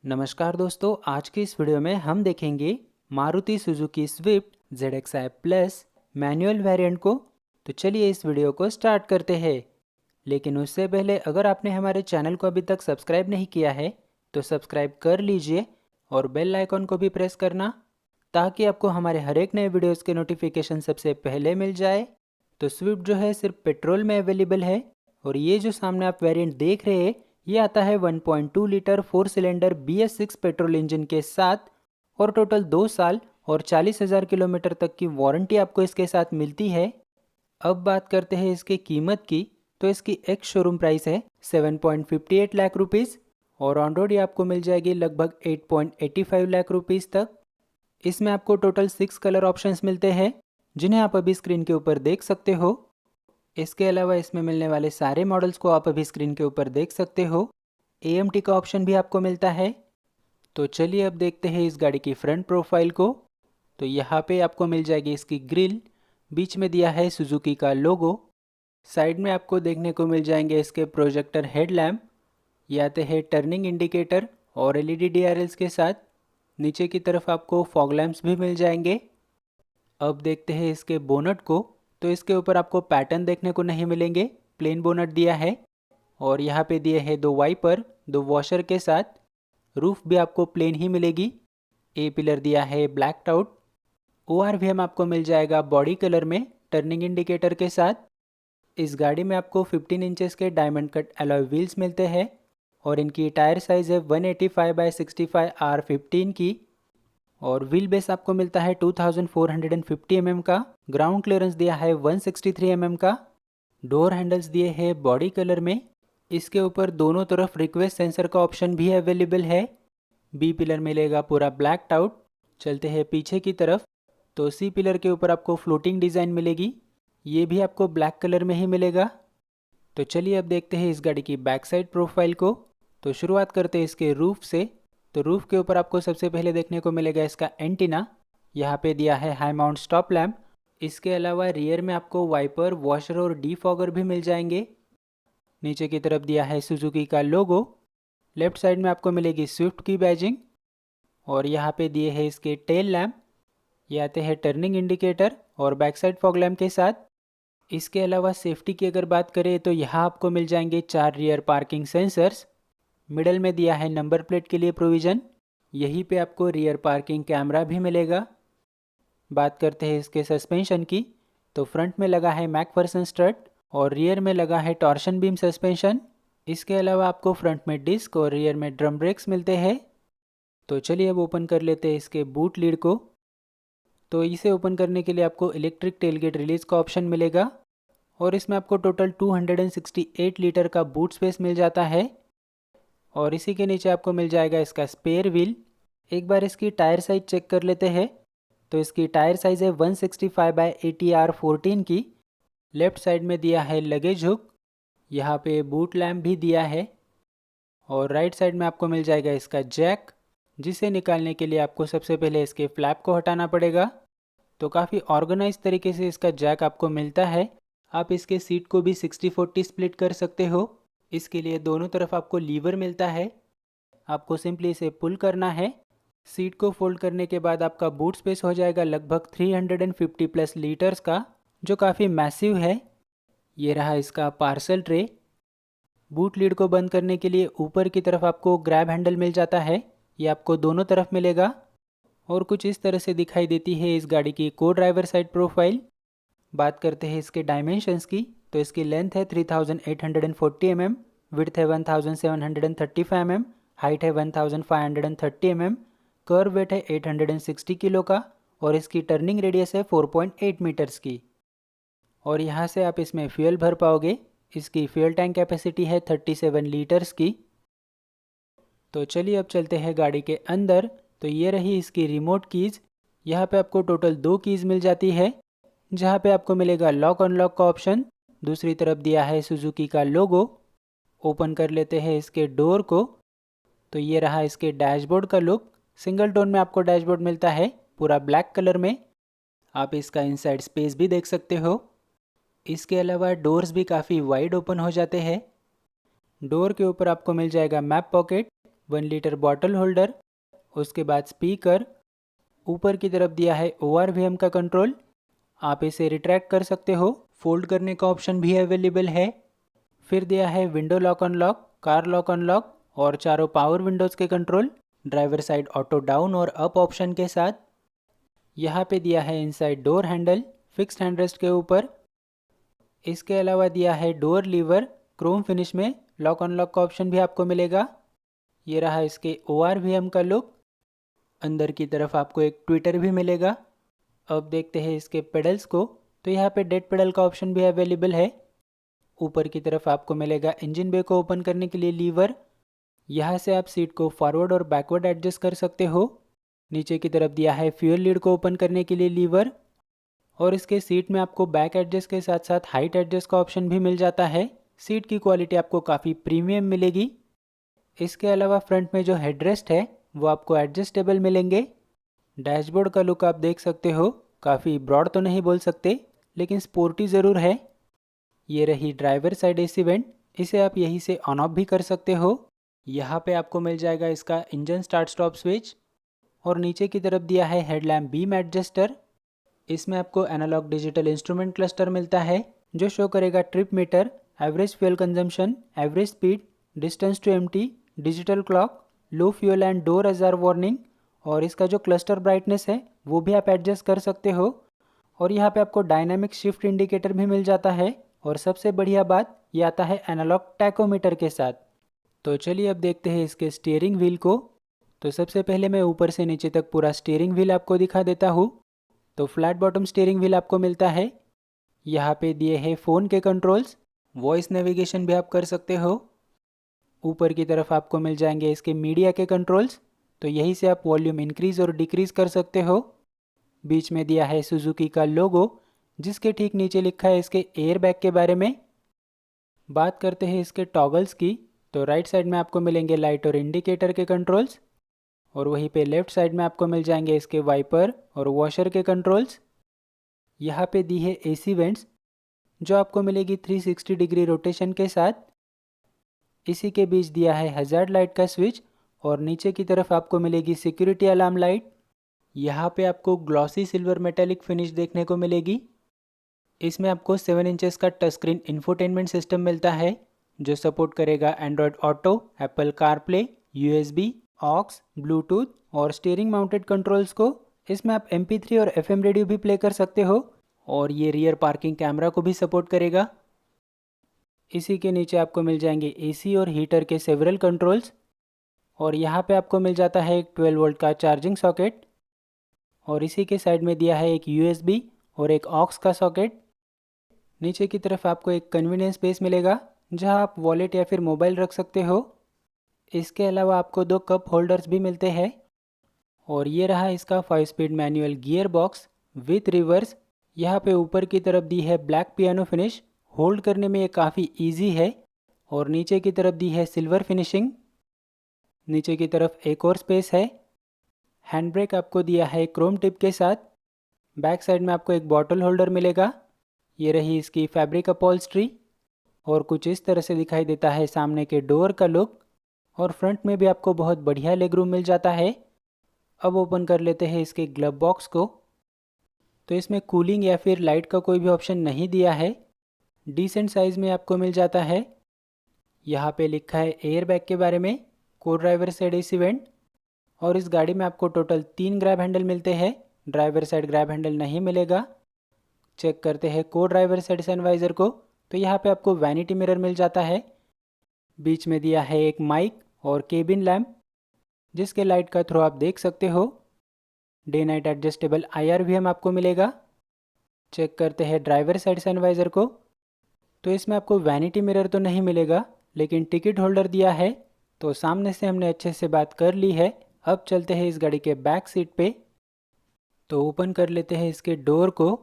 नमस्कार दोस्तों, आज की इस वीडियो में हम देखेंगे Maruti Suzuki Swift ZXi plus manual variant को। तो चलिए इस वीडियो को स्टार्ट करते हैं। लेकिन उससे पहले अगर आपने हमारे चैनल को अभी तक सब्सक्राइब नहीं किया है तो सब्सक्राइब कर लीजिए और बेल आइकॉन को भी प्रेस करना, ताकि आपको हमारे हर एक नए वीडियोज़ के नोटिफिकेशन सबसे पहले मिल जाए। तो स्विफ्ट जो है सिर्फ पेट्रोल में अवेलेबल है, और ये जो सामने आप वेरिएंट देख रहे हैं ये आता है 1.2 litre 4 cylinder BS6 petrol engine के साथ, और टोटल 2 साल और 40,000 किलोमीटर तक की वारंटी आपको इसके साथ मिलती है। अब बात करते हैं इसकी कीमत की। तो इसकी एक्स शोरूम प्राइस है 7.58 लाख रुपीज़, और ऑन रोड ये आपको मिल जाएगी लगभग 8.85 लाख रुपीज़ तक। इसमें आपको टोटल 6 कलर ऑप्शंस मिलते हैं, जिन्हें आप अभी स्क्रीन के ऊपर देख सकते हो। इसके अलावा इसमें मिलने वाले सारे मॉडल्स को आप अभी स्क्रीन के ऊपर देख सकते हो। AMT का ऑप्शन भी आपको मिलता है। तो चलिए अब देखते हैं इस गाड़ी की फ्रंट प्रोफाइल को। तो यहाँ पे आपको मिल जाएगी इसकी ग्रिल, बीच में दिया है सुजुकी का लोगो। साइड में आपको देखने को मिल जाएंगे इसके प्रोजेक्टर हेडलैम्प, ये आते हैं टर्निंग इंडिकेटर और LED DRLs के साथ। नीचे की तरफ आपको फॉग लैंप्स भी मिल जाएंगे। अब देखते हैं इसके बोनट को। तो इसके ऊपर आपको पैटर्न देखने को नहीं मिलेंगे, प्लेन बोनट दिया है, और यहाँ पे दिए हैं 2 वाइपर 2 वॉशर के साथ। रूफ भी आपको प्लेन ही मिलेगी। ए पिलर दिया है ब्लैक आउट। ORVM आपको मिल जाएगा बॉडी कलर में टर्निंग इंडिकेटर के साथ। इस गाड़ी में आपको 15 इंचेस के डायमंड कट अलॉय व्हील्स मिलते हैं, और इनकी टायर साइज़ है 185/65 R15 की, और व्हील बेस आपको मिलता है 2450 mm का। ग्राउंड क्लियरेंस दिया है 163 mm का। डोर हैंडल्स दिए हैं बॉडी कलर में। इसके ऊपर दोनों तरफ रिक्वेस्ट सेंसर का ऑप्शन भी अवेलेबल है। बी पिलर मिलेगा पूरा ब्लैक आउट। चलते हैं पीछे की तरफ। तो सी पिलर के ऊपर आपको फ्लोटिंग डिज़ाइन मिलेगी, ये भी आपको ब्लैक कलर में ही मिलेगा। तो चलिए अब देखते हैं इस गाड़ी की बैक साइड प्रोफाइल को। तो शुरुआत करते हैं इसके रूफ से। तो रूफ के ऊपर आपको सबसे पहले देखने को मिलेगा इसका एंटीना, यहाँ पे दिया है हाई माउंट स्टॉप लैम्प। इसके अलावा रियर में आपको वाइपर, वॉशर और डीफॉगर भी मिल जाएंगे। नीचे की तरफ दिया है सुजुकी का लोगो। लेफ्ट साइड में आपको मिलेगी स्विफ्ट की बैजिंग, और यहाँ पे दिए हैं इसके टेल लैम्प, ये आते हैं टर्निंग इंडिकेटर और बैक साइड फॉग लैम्प के साथ। इसके अलावा सेफ्टी की अगर बात करें तो यहाँ आपको मिल जाएंगे 4 रियर पार्किंग सेंसर्स। मिडल में दिया है नंबर प्लेट के लिए प्रोविज़न, यहीं पे आपको रियर पार्किंग कैमरा भी मिलेगा। बात करते हैं इसके सस्पेंशन की। तो फ्रंट में लगा है मैकफर्सन स्ट्रट, और रियर में लगा है टॉर्शन बीम सस्पेंशन। इसके अलावा आपको फ्रंट में डिस्क और रियर में ड्रम ब्रेक्स मिलते हैं। तो चलिए अब ओपन कर लेते हैं इसके बूट लीड को। तो इसे ओपन करने के लिए आपको इलेक्ट्रिक टेलगेट रिलीज का ऑप्शन मिलेगा, और इसमें आपको टोटल 268 लीटर का बूट स्पेस मिल जाता है। और इसी के नीचे आपको मिल जाएगा इसका स्पेयर व्हील। एक बार इसकी टायर साइज चेक कर लेते हैं। तो इसकी टायर साइज़ है 165/80 R14 की। लेफ्ट साइड में दिया है लगेज हुक, यहाँ पे बूट लैम्प भी दिया है, और राइट साइड में आपको मिल जाएगा इसका जैक, जिसे निकालने के लिए आपको सबसे पहले इसके फ्लैप को हटाना पड़ेगा। तो काफ़ी ऑर्गेनाइज तरीके से इसका जैक आपको मिलता है। आप इसके सीट को भी 60-40 स्प्लिट कर सकते हो। इसके लिए दोनों तरफ आपको लीवर मिलता है, आपको सिंपली इसे पुल करना है। सीट को फोल्ड करने के बाद आपका बूट स्पेस हो जाएगा लगभग 350 प्लस लीटर्स का, जो काफ़ी मैसिव है। ये रहा इसका पार्सल ट्रे। बूट लीड को बंद करने के लिए ऊपर की तरफ आपको ग्रैब हैंडल मिल जाता है, ये आपको दोनों तरफ मिलेगा, और कुछ इस तरह से दिखाई देती है इस गाड़ी की को ड्राइवर साइड प्रोफाइल। बात करते हैं इसके डायमेंशंस की। तो इसकी लेंथ है 3840 mm, विड्थ है 1735 mm, हाइट है 1530 mm, कर्व वेट है 860 किलो का, और इसकी टर्निंग रेडियस है 4.8 मीटर्स की। और यहाँ से आप इसमें फ्यूल भर पाओगे। इसकी फ्यूल टैंक कैपेसिटी है 37 लीटर्स की। तो चलिए अब चलते हैं गाड़ी के अंदर। तो ये रही इसकी रिमोट कीज़। यहाँ पे आपको टोटल 2 कीज़ मिल जाती है, जहाँ पे आपको मिलेगा लॉक अनलॉक का ऑप्शन। दूसरी तरफ दिया है सुजुकी का लोगो। ओपन कर लेते हैं इसके डोर को। तो ये रहा इसके डैशबोर्ड का लुक। सिंगल टोन में आपको डैशबोर्ड मिलता है पूरा ब्लैक कलर में। आप इसका इनसाइड स्पेस भी देख सकते हो। इसके अलावा डोर्स भी काफ़ी वाइड ओपन हो जाते हैं। डोर के ऊपर आपको मिल जाएगा map pocket, 1 litre bottle holder, उसके बाद स्पीकर, ऊपर की तरफ दिया है ORVM का कंट्रोल, आप इसे रिट्रैक्ट कर सकते हो, फोल्ड करने का ऑप्शन भी अवेलेबल है। फिर दिया है window lock unlock, car lock unlock और चारों पावर विंडोज़ के control, driver side auto down और अप ऑप्शन के साथ। यहाँ पे दिया है inside door handle fixed handrest के ऊपर। इसके अलावा दिया है डोर लीवर, क्रोम फिनिश में लॉक अनलॉक का ऑप्शन भी आपको मिलेगा। ये रहा इसके ORVM का लुक। अंदर की तरफ आपको एक ट्विटर भी मिलेगा। अब देखते हैं इसके पेडल्स को, तो यहाँ पे डेड पेडल का ऑप्शन भी अवेलेबल है। ऊपर की तरफ आपको मिलेगा इंजन बे को ओपन करने के लिए लीवर। यहाँ से आप सीट को फॉरवर्ड और बैकवर्ड एडजस्ट कर सकते हो। नीचे की तरफ दिया है फ्यूल लीड को ओपन करने के लिए लीवर, और इसके सीट में आपको बैक एडजस्ट के साथ साथ हाइट एडजस्ट का ऑप्शन भी मिल जाता है। सीट की क्वालिटी आपको काफ़ी प्रीमियम मिलेगी। इसके अलावा फ्रंट में जो हेडरेस्ट है वो आपको एडजस्टेबल मिलेंगे। डैशबोर्ड का लुक आप देख सकते हो, काफ़ी ब्रॉड तो नहीं बोल सकते लेकिन स्पोर्टी ज़रूर है। ये रही ड्राइवर साइड AC वेंट, इसे आप यहीं से ऑन ऑफ भी कर सकते हो। यहाँ पे आपको मिल जाएगा इसका इंजन स्टार्ट स्टॉप स्विच, और नीचे की तरफ दिया है हेडलैम्प बीम एडजस्टर। इसमें आपको एनालॉग डिजिटल इंस्ट्रूमेंट क्लस्टर मिलता है जो शो करेगा trip meter, average fuel consumption, average speed, distance to empty, digital clock, low fuel and door ajar warning, और इसका जो क्लस्टर ब्राइटनेस है वो भी आप एडजस्ट कर सकते हो। और यहाँ पे आपको डायनामिक शिफ्ट इंडिकेटर भी मिल जाता है, और सबसे बढ़िया बात ये आता है एनालॉग टैकोमीटर के साथ। तो चलिए अब देखते हैं इसके स्टीयरिंग व्हील को। तो सबसे पहले मैं ऊपर से नीचे तक पूरा स्टीयरिंग व्हील आपको दिखा देता हूँ। तो फ्लैट बॉटम स्टीयरिंग व्हील आपको मिलता है। यहाँ पे दिए हैं फ़ोन के कंट्रोल्स, वॉइस नेविगेशन भी आप कर सकते हो। ऊपर की तरफ आपको मिल जाएंगे इसके मीडिया के कंट्रोल्स, तो यहीं से आप वॉल्यूम इंक्रीज़ और डिक्रीज़ कर सकते हो। बीच में दिया है सुजुकी का लोगो, जिसके ठीक नीचे लिखा है इसके एयर बैग के बारे में। बात करते हैं इसके टॉगल्स की, तो राइट साइड में आपको मिलेंगे लाइट और इंडिकेटर के कंट्रोल्स, और वहीं पे लेफ्ट साइड में आपको मिल जाएंगे इसके वाइपर और वॉशर के कंट्रोल्स। यहाँ पे दी है AC वेंट्स, जो आपको मिलेगी 360 डिग्री रोटेशन के साथ। इसी के बीच दिया है हजार्ड लाइट का स्विच, और नीचे की तरफ आपको मिलेगी सिक्योरिटी अलार्म लाइट। यहाँ पे आपको ग्लॉसी सिल्वर मेटेलिक फिनिश देखने को मिलेगी। इसमें आपको 7 इंचेस का टच स्क्रीन इंफोटेनमेंट सिस्टम मिलता है, जो सपोर्ट करेगा Android Auto, Apple CarPlay, USB, aux, Bluetooth और स्टीयरिंग माउंटेड कंट्रोल्स को। इसमें आप MP3 और FM रेडियो भी प्ले कर सकते हो, और ये रियर पार्किंग कैमरा को भी सपोर्ट करेगा। इसी के नीचे आपको मिल जाएंगे AC और हीटर के सेवरल कंट्रोल्स, और यहाँ पे आपको मिल जाता है एक 12 वोल्ट का चार्जिंग सॉकेट, और इसी के साइड में दिया है एक USB और एक ऑक्स का सॉकेट। नीचे की तरफ आपको एक कन्वीनियंस स्पेस मिलेगा, जहाँ आप वॉलेट या फिर मोबाइल रख सकते हो। इसके अलावा आपको 2 कप होल्डर्स भी मिलते हैं, और ये रहा इसका 5 speed manual gear box with reverse. यहाँ पे ऊपर की तरफ दी है ब्लैक पियानो फिनिश, होल्ड करने में ये काफ़ी इजी है, और नीचे की तरफ दी है सिल्वर फिनिशिंग। नीचे की तरफ एक और स्पेस है। हैंड ब्रेक आपको दिया है क्रोम टिप के साथ। बैक साइड में आपको एक बॉटल होल्डर मिलेगा। ये रही इसकी फैब्रिक अपॉल्स्ट्री, और कुछ इस तरह से दिखाई देता है सामने के डोर का लुक, और फ्रंट में भी आपको बहुत बढ़िया लेग रूम मिल जाता है। अब ओपन कर लेते हैं इसके ग्लव बॉक्स को। तो इसमें कूलिंग या फिर लाइट का कोई भी ऑप्शन नहीं दिया है, डिसेंट साइज़ में आपको मिल जाता है। यहाँ पे लिखा है एयर बैग के बारे में, को ड्राइवर साइड AC वेंट, और इस गाड़ी में आपको टोटल 3 ग्रैब हैंडल मिलते हैं, ड्राइवर साइड ग्रैब हैंडल नहीं मिलेगा। चेक करते हैं को ड्राइवर साइड सनवाइज़र को, तो यहाँ पे आपको वैनिटी मिरर मिल जाता है। बीच में दिया है एक माइक और केबिन लैम्प, जिसके लाइट का थ्रो आप देख सकते हो। डे नाइट एडजस्टेबल IR आपको मिलेगा। चेक करते हैं ड्राइवर साइड सनवाइज़र को, तो इसमें आपको वैनिटी मिरर तो नहीं मिलेगा, लेकिन टिकट होल्डर दिया है। तो सामने से हमने अच्छे से बात कर ली है। अब चलते हैं इस गाड़ी के बैक सीट पे। तो ओपन कर लेते हैं इसके डोर को,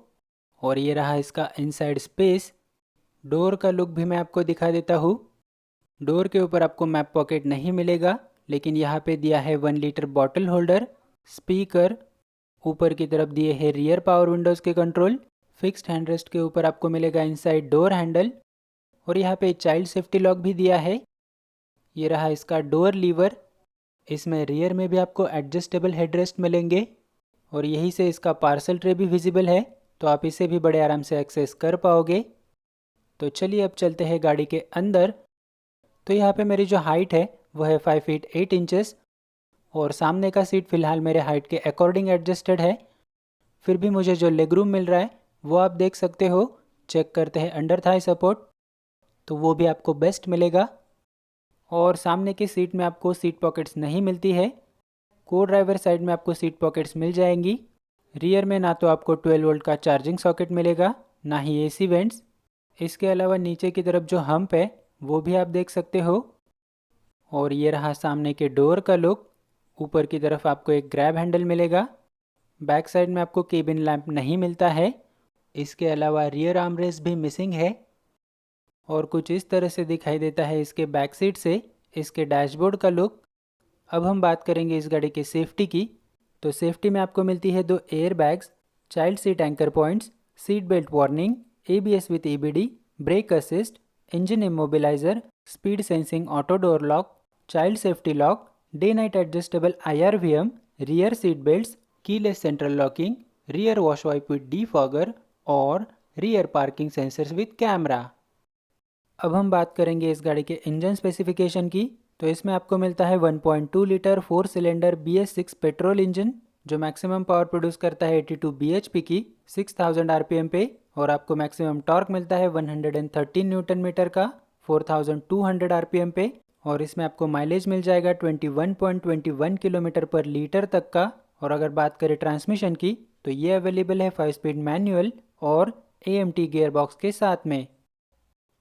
और ये रहा इसका इनसाइड स्पेस। डोर का लुक भी मैं आपको दिखा देता हूँ। डोर के ऊपर आपको मैप पॉकेट नहीं मिलेगा, लेकिन यहाँ पे दिया है 1 लीटर बॉटल होल्डर, स्पीकर, ऊपर की तरफ दिए है रियर पावर विंडोज़ के कंट्रोल। फिक्स्ड हैंडरेस्ट के ऊपर आपको मिलेगा इनसाइड डोर हैंडल, और यहाँ पे चाइल्ड सेफ्टी लॉक भी दिया है। ये रहा इसका डोर लीवर। इसमें रियर में भी आपको एडजस्टेबल हेडरेस्ट मिलेंगे और यहीं से इसका पार्सल ट्रे भी विजिबल है, तो आप इसे भी बड़े आराम से एक्सेस कर पाओगे। तो चलिए अब चलते हैं गाड़ी के अंदर। तो यहाँ पे मेरी जो हाइट है वो है 5 फीट 8 इंचेस और सामने का सीट फ़िलहाल मेरे हाइट के अकॉर्डिंग एडजस्टेड है। फिर भी मुझे जो लेग रूम मिल रहा है वो आप देख सकते हो। चेक करते हैं अंडर थाई सपोर्ट, तो वो भी आपको बेस्ट मिलेगा। और सामने की सीट में आपको सीट पॉकेट्स नहीं मिलती है। को ड्राइवर साइड में आपको सीट पॉकेट्स मिल जाएंगी। रियर में ना तो आपको 12 वोल्ट का चार्जिंग सॉकेट मिलेगा, ना ही एसी वेंट्स। इसके अलावा नीचे की तरफ जो हम्प है वो भी आप देख सकते हो। और ये रहा सामने के डोर का लुक। ऊपर की तरफ आपको एक ग्रैब हैंडल मिलेगा। बैक साइड में आपको केबिन लैंप नहीं मिलता है। इसके अलावा रियर आर्मरेस्ट भी मिसिंग है और कुछ इस तरह से दिखाई देता है इसके बैक सीट से इसके डैशबोर्ड का लुक। अब हम बात करेंगे इस गाड़ी की सेफ्टी की। तो सेफ्टी में आपको मिलती है 2 air bags, child seat anchor points, seat belt warning, ABS with EBD, brake assist, engine immobiliser, speed sensing auto door lock, child safety lock, day night adjustable IRVM, rear seat belts, keyless central locking, rear wash wipe with defogger और rear parking sensors with camera. अब हम बात करेंगे इस गाड़ी के engine specification की। तो इसमें आपको मिलता है 1.2 litre 4 cylinder BS6 petrol engine जो मैक्सिमम पावर प्रोड्यूस करता है 82 bhp की 6000 RPM पे, और आपको मैक्सिमम टॉर्क मिलता है 113 न्यूटन मीटर का 4200 RPM पे। और इसमें आपको माइलेज मिल जाएगा 21.21 किलोमीटर पर लीटर तक का। और अगर बात करें ट्रांसमिशन की तो ये अवेलेबल है 5 स्पीड मैनुअल और AMT गियर बॉक्स के साथ में।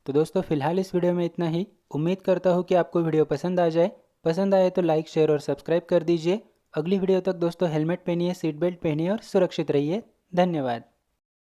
तो दोस्तों फिलहाल इस वीडियो में इतना ही। उम्मीद करता हूँ कि आपको वीडियो पसंद आ जाए। पसंद आए तो लाइक, शेयर और सब्सक्राइब कर दीजिए। अगली वीडियो तक दोस्तों हेलमेट पहनिए, सीट बेल्ट पहनिए और सुरक्षित रहिए। धन्यवाद।